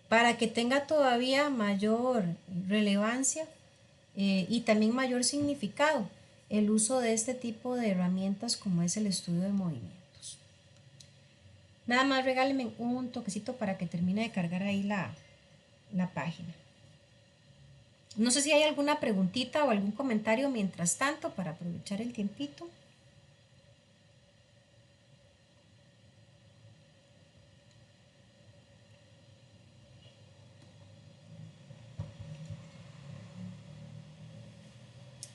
para que tenga todavía mayor relevancia y también mayor significado el uso de este tipo de herramientas como es el estudio de movimientos. Nada más regálenme un toquecito para que termine de cargar ahí la página. No sé si hay alguna preguntita o algún comentario mientras tanto para aprovechar el tiempito.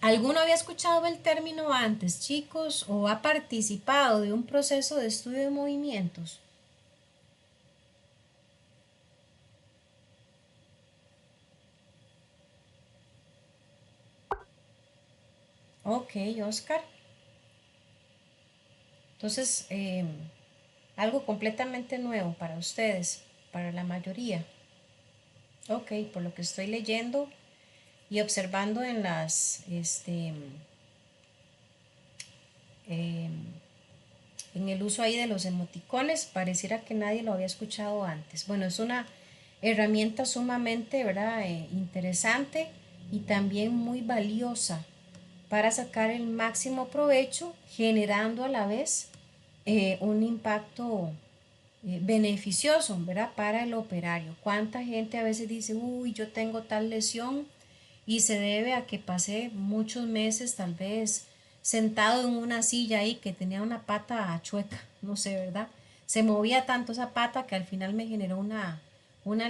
¿Alguno había escuchado el término antes, chicos, o ha participado de un proceso de estudio de movimientos? Ok, Oscar. Entonces, algo completamente nuevo para ustedes, para la mayoría. Ok, por lo que estoy leyendo y observando en en el uso ahí de los emoticones, pareciera que nadie lo había escuchado antes. Bueno, es una herramienta sumamente, ¿verdad?, interesante y también muy valiosa para sacar el máximo provecho, generando a la vez un impacto beneficioso, ¿verdad?, para el operario. ¿Cuánta gente a veces dice, uy, yo tengo tal lesión y se debe a que pasé muchos meses tal vez sentado en una silla ahí que tenía una pata chueca, no sé, ¿verdad? Se movía tanto esa pata que al final me generó una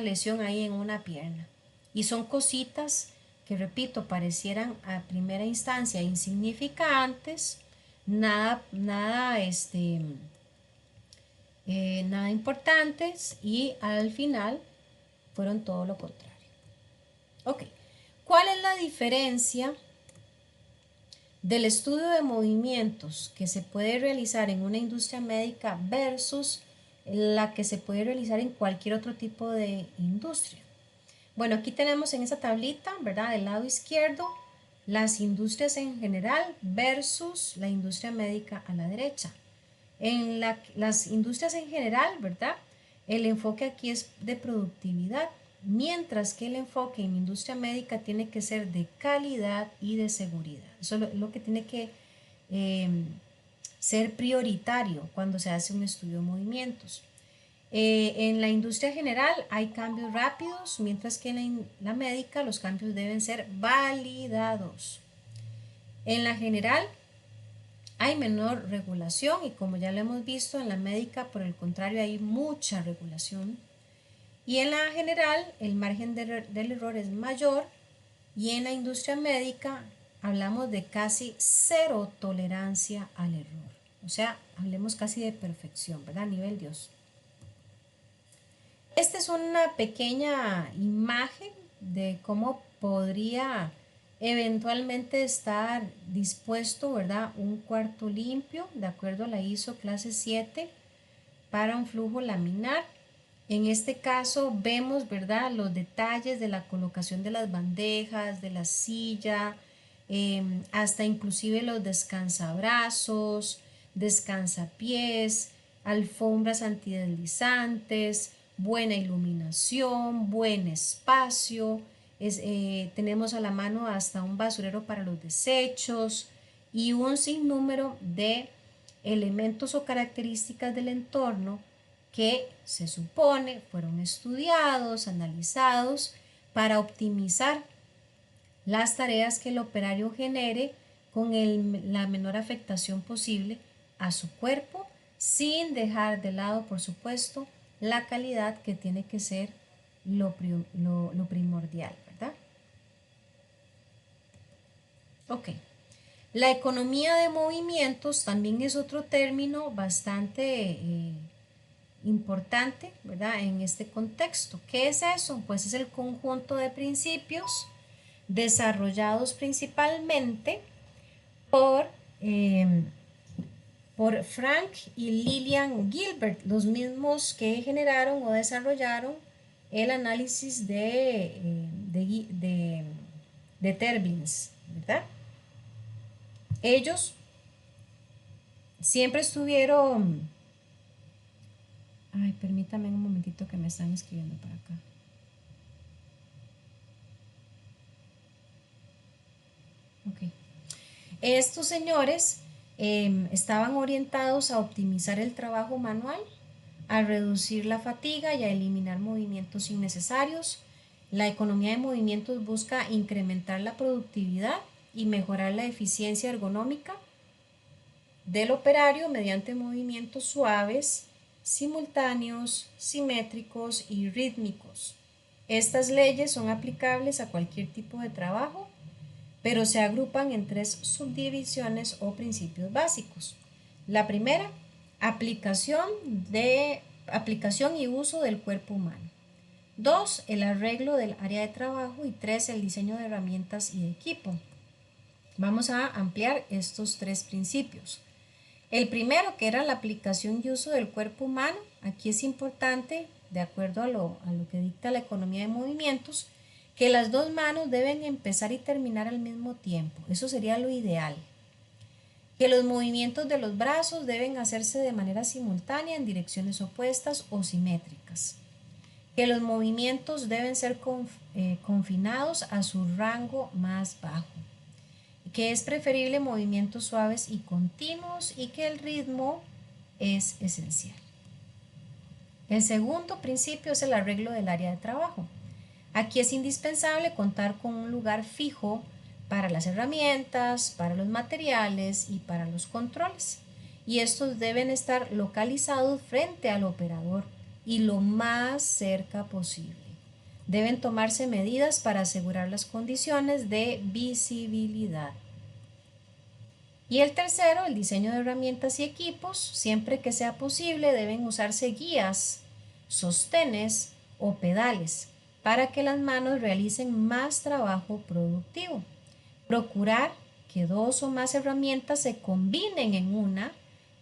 lesión ahí en una pierna. Y son cositas que, repito, parecieran a primera instancia insignificantes, nada importantes y al final fueron todo lo contrario. Ok, ¿cuál es la diferencia del estudio de movimientos que se puede realizar en una industria médica versus la que se puede realizar en cualquier otro tipo de industria. Bueno, aquí tenemos en esa tablita, ¿verdad? Del lado izquierdo, las industrias en general versus la industria médica a la derecha. En las industrias en general, ¿verdad? El enfoque aquí es de productividad, mientras que el enfoque en industria médica tiene que ser de calidad y de seguridad. Eso es lo que tiene que eh, ser prioritario cuando se hace un estudio de movimientos. En la industria general hay cambios rápidos, mientras que en la médica los cambios deben ser validados. En la general hay menor regulación y como ya lo hemos visto en la médica, por el contrario, hay mucha regulación. Y en la general el margen del error es mayor y en la industria médica hablamos de casi cero tolerancia al error. O sea, hablemos casi de perfección, ¿verdad? A nivel Dios. Esta es una pequeña imagen de cómo podría eventualmente estar dispuesto, ¿verdad? Un cuarto limpio, de acuerdo a la ISO clase 7, para un flujo laminar. En este caso vemos, ¿verdad?, los detalles de la colocación de las bandejas, de la silla, hasta inclusive los descansabrazos, descansapiés, alfombras antideslizantes, buena iluminación, buen espacio. Tenemos a la mano hasta un basurero para los desechos y un sinnúmero de elementos o características del entorno que se supone fueron estudiados, analizados para optimizar las tareas que el operario genere con la menor afectación posible a su cuerpo, sin dejar de lado, por supuesto, la calidad que tiene que ser lo primordial, ¿verdad? Ok. La economía de movimientos también es otro término bastante importante, ¿verdad? En este contexto. ¿Qué es eso? Pues es el conjunto de principios desarrollados principalmente por, eh, por Frank y Lillian Gilbert, los mismos que generaron o desarrollaron el análisis de Tervins, ¿verdad? Ellos siempre estuvieron... Ay, permítame un momentito que me están escribiendo para acá. Ok. Estos señores estaban orientados a optimizar el trabajo manual, a reducir la fatiga y a eliminar movimientos innecesarios. La economía de movimientos busca incrementar la productividad y mejorar la eficiencia ergonómica del operario mediante movimientos suaves, simultáneos, simétricos y rítmicos. Estas leyes son aplicables a cualquier tipo de trabajo, pero se agrupan en tres subdivisiones o principios básicos. La primera, aplicación y uso del cuerpo humano. 2, el arreglo del área de trabajo. Y 3, el diseño de herramientas y de equipo. Vamos a ampliar estos tres principios. El primero, que era la aplicación y uso del cuerpo humano, aquí es importante, de acuerdo a lo que dicta la economía de movimientos, que las dos manos deben empezar y terminar al mismo tiempo. Eso sería lo ideal. Que los movimientos de los brazos deben hacerse de manera simultánea en direcciones opuestas o simétricas. Que los movimientos deben ser confinados a su rango más bajo. Que es preferible movimientos suaves y continuos y que el ritmo es esencial. El segundo principio es el arreglo del área de trabajo. Aquí es indispensable contar con un lugar fijo para las herramientas, para los materiales y para los controles. Y estos deben estar localizados frente al operador y lo más cerca posible. Deben tomarse medidas para asegurar las condiciones de visibilidad. Y el tercero, el diseño de herramientas y equipos. Siempre que sea posible deben usarse guías, sostenes o pedales para que las manos realicen más trabajo productivo. Procurar que dos o más herramientas se combinen en una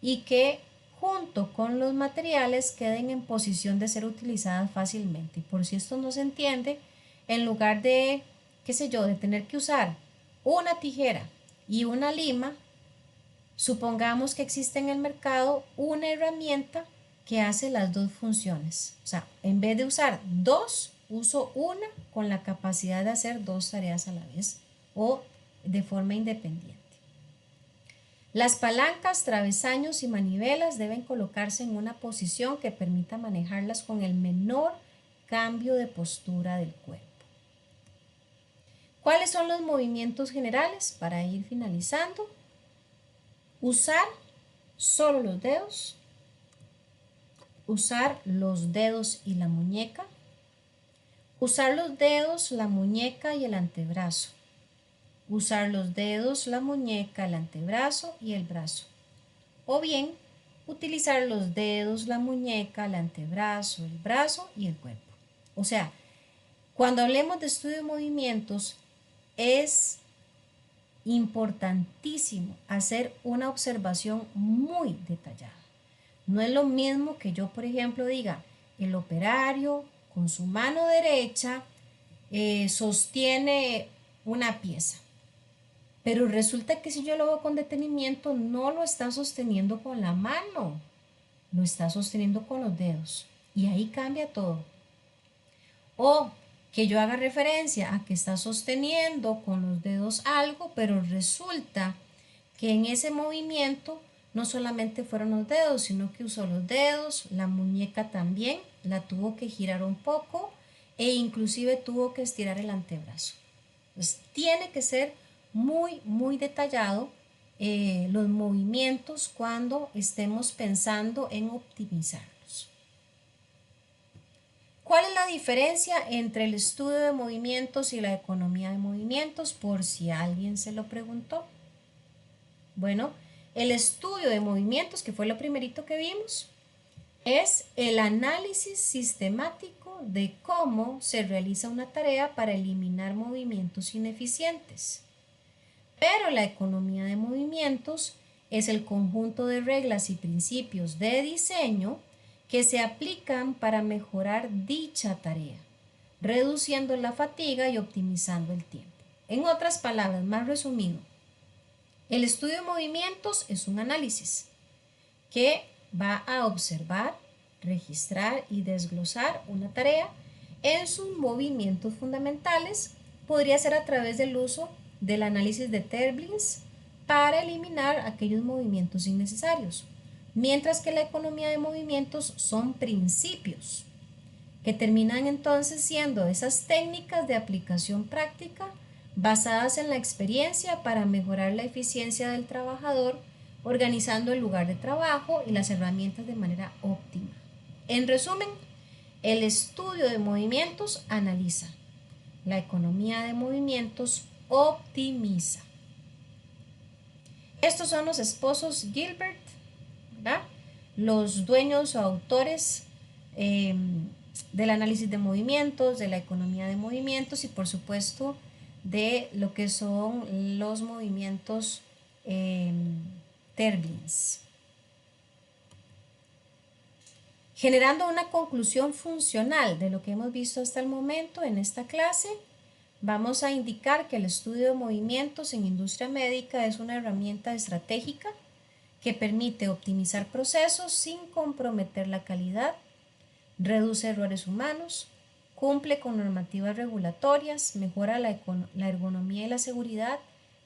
y que junto con los materiales queden en posición de ser utilizadas fácilmente. Y por si esto no se entiende, en lugar de, qué sé yo, de tener que usar una tijera y una lima, supongamos que existe en el mercado una herramienta que hace las dos funciones. O sea, en vez de usar dos, uso una con la capacidad de hacer dos tareas a la vez o de forma independiente. Las palancas, travesaños y manivelas deben colocarse en una posición que permita manejarlas con el menor cambio de postura del cuerpo. ¿Cuáles son los movimientos generales? Para ir finalizando, usar solo los dedos, usar los dedos y la muñeca, usar los dedos, la muñeca y el antebrazo, usar los dedos, la muñeca, el antebrazo y el brazo, o bien utilizar los dedos, la muñeca, el antebrazo, el brazo y el cuerpo. O sea, cuando hablemos de estudio de movimientos, es importantísimo hacer una observación muy detallada. No es lo mismo que yo, por ejemplo, diga, el operario con su mano derecha sostiene una pieza. Pero resulta que si yo lo veo con detenimiento, no lo está sosteniendo con la mano, lo está sosteniendo con los dedos. Y ahí cambia todo. O que yo haga referencia a que está sosteniendo con los dedos algo, pero resulta que en ese movimiento no solamente fueron los dedos, sino que usó los dedos, la muñeca también, la tuvo que girar un poco e inclusive tuvo que estirar el antebrazo. Entonces tiene que ser muy detallado los movimientos cuando estemos pensando en optimizarlos. ¿Cuál es la diferencia entre el estudio de movimientos y la economía de movimientos? Por si alguien se lo preguntó. Bueno, el estudio de movimientos, que fue lo primerito que vimos, es el análisis sistemático de cómo se realiza una tarea para eliminar movimientos ineficientes. Pero la economía de movimientos es el conjunto de reglas y principios de diseño que se aplican para mejorar dicha tarea, reduciendo la fatiga y optimizando el tiempo. En otras palabras, más resumido, el estudio de movimientos es un análisis que va a observar, registrar y desglosar una tarea en sus movimientos fundamentales. Podría ser a través del uso del análisis de Terblins para eliminar aquellos movimientos innecesarios, mientras que la economía de movimientos son principios que terminan entonces siendo esas técnicas de aplicación práctica basadas en la experiencia para mejorar la eficiencia del trabajador, organizando el lugar de trabajo y las herramientas de manera óptima. En resumen, el estudio de movimientos analiza, la economía de movimientos optimiza. Estos son los esposos Gilbert, ¿verdad? Los dueños o autores del análisis de movimientos, de la economía de movimientos y por supuesto de lo que son los movimientos Terblins. Generando una conclusión funcional de lo que hemos visto hasta el momento en esta clase, vamos a indicar que el estudio de movimientos en industria médica es una herramienta estratégica que permite optimizar procesos sin comprometer la calidad, reduce errores humanos, cumple con normativas regulatorias, mejora la ergonomía y la seguridad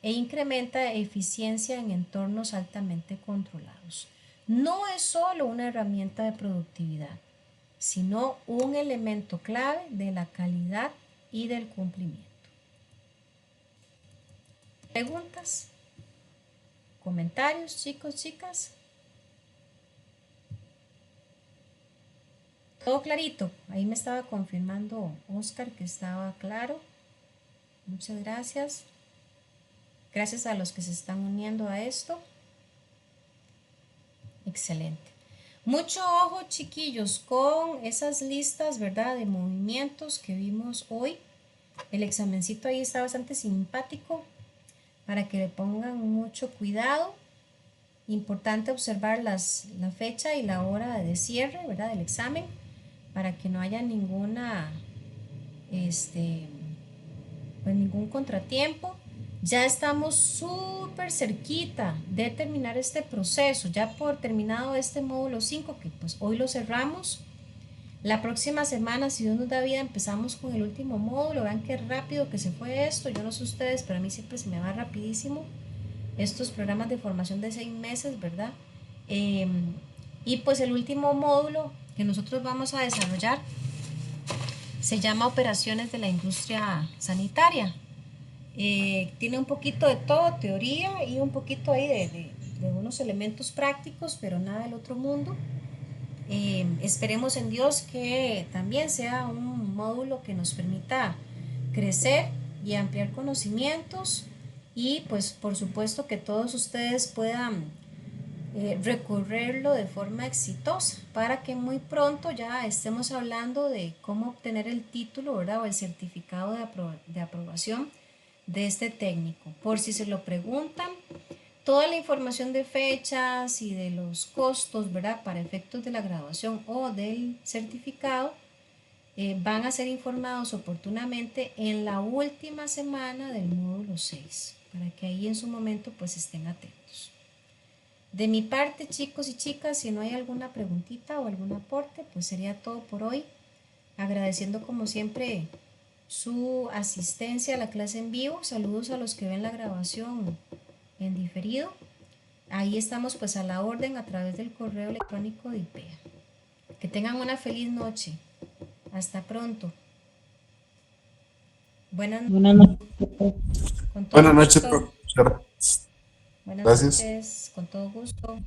e incrementa eficiencia en entornos altamente controlados. No es solo una herramienta de productividad, sino un elemento clave de la calidad y del cumplimiento. ¿Preguntas? ¿Comentarios, chicos, chicas? Todo clarito. Ahí me estaba confirmando Oscar que estaba claro. Muchas gracias. Gracias a los que se están uniendo a esto. Excelente. Mucho ojo, chiquillos, con esas listas, ¿verdad? De movimientos que vimos hoy. El examencito ahí está bastante simpático para que le pongan mucho cuidado. Importante observar la fecha y la hora de cierre, ¿verdad? Del examen para que no haya este, pues ningún contratiempo. Ya estamos súper cerquita de terminar este proceso, ya por terminado este módulo 5 que pues hoy lo cerramos. La próxima semana, si Dios nos da vida, empezamos con el último módulo. Vean qué rápido que se fue esto. Yo no sé ustedes, pero a mí siempre se me va rapidísimo estos programas de formación de 6 meses, ¿verdad? Eh, y pues el último módulo que nosotros vamos a desarrollar se llama Operaciones de la Industria Sanitaria. Tiene un poquito de todo, teoría y un poquito ahí de unos elementos prácticos, pero nada del otro mundo. Esperemos en Dios que también sea un módulo que nos permita crecer y ampliar conocimientos y pues por supuesto que todos ustedes puedan recorrerlo de forma exitosa para que muy pronto ya estemos hablando de cómo obtener el título, ¿verdad? O el certificado de aprobación de este técnico. Por si se lo preguntan, toda la información de fechas y de los costos, ¿verdad? Para efectos de la graduación o del certificado, van a ser informados oportunamente en la última semana del módulo 6 para que ahí en su momento pues estén atentos. De mi parte, chicos y chicas, si no hay alguna preguntita o algún aporte, pues sería todo por hoy. Agradeciendo como siempre su asistencia a la clase en vivo. Saludos a los que ven la grabación en diferido. Ahí estamos pues a la orden a través del correo electrónico de IPEA. Que tengan una feliz noche. Hasta pronto. Buenas Buenas noches. noches. Con todo Buenas noches, gusto. profesor. Buenas Gracias. noches. Con todo gusto.